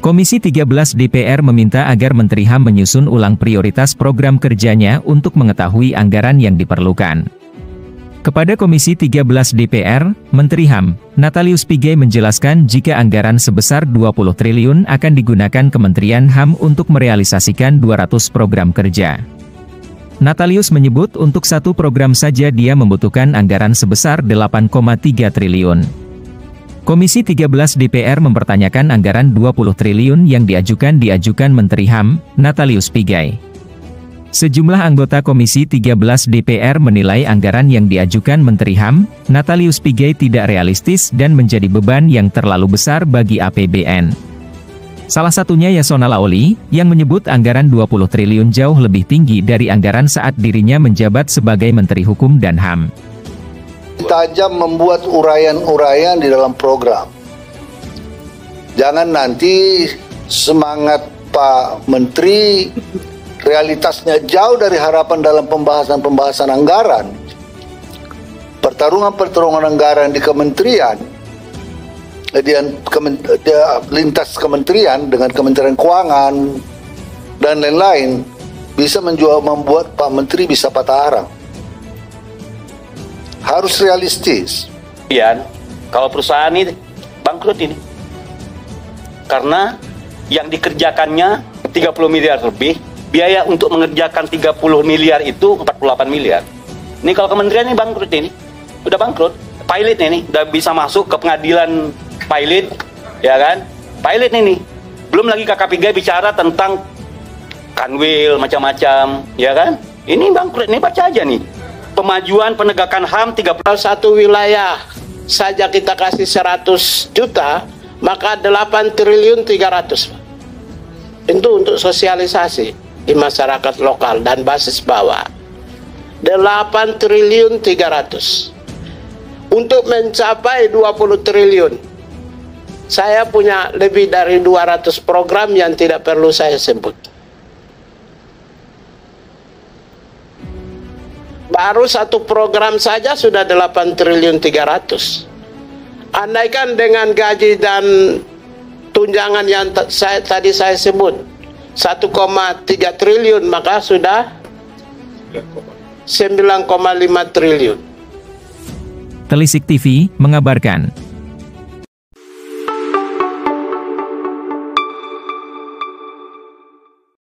Komisi 13 DPR meminta agar Menteri HAM menyusun ulang prioritas program kerjanya untuk mengetahui anggaran yang diperlukan. Kepada Komisi 13 DPR, Menteri HAM, Natalius Pigai menjelaskan jika anggaran sebesar 20 triliun akan digunakan Kementerian HAM untuk merealisasikan 200 program kerja. Natalius menyebut untuk satu program saja dia membutuhkan anggaran sebesar 8,3 triliun. Komisi 13 DPR mempertanyakan anggaran 20 triliun yang diajukan Menteri HAM, Natalius Pigai. Sejumlah anggota Komisi 13 DPR menilai anggaran yang diajukan Menteri HAM, Natalius Pigai tidak realistis dan menjadi beban yang terlalu besar bagi APBN. Salah satunya Yasona Laoli, yang menyebut anggaran 20 triliun jauh lebih tinggi dari anggaran saat dirinya menjabat sebagai Menteri Hukum dan HAM. Tajam membuat uraian-uraian di dalam program. Jangan nanti semangat Pak Menteri, realitasnya jauh dari harapan dalam pembahasan anggaran. Pertarungan anggaran di kementerian, lintas kementerian dengan Kementerian Keuangan dan lain-lain bisa membuat Pak Menteri bisa patah arang. Harus realistis. Kalau perusahaan ini bangkrut ini, karena yang dikerjakannya 30 miliar lebih, biaya untuk mengerjakan 30 miliar itu 48 miliar. Ini kalau kementerian ini bangkrut ini, udah bangkrut. Pilot ini udah bisa masuk ke pengadilan pilot, ya kan? Pilot ini, belum lagi KKPG bicara tentang kanwil macam-macam, ya kan? Ini bangkrut, ini baca aja nih. Pemajuan penegakan HAM 31 wilayah saja kita kasih 100 juta, maka 8 triliun 300. Itu untuk sosialisasi di masyarakat lokal dan basis bawah. 8 triliun 300. Untuk mencapai 20 triliun, saya punya lebih dari 200 program yang tidak perlu saya sebut. Baru satu program saja sudah 8 triliun 300. Andaikan dengan gaji dan tunjangan yang tadi saya sebut 1,3 triliun, maka sudah 9,5 triliun. Telisik TV mengabarkan.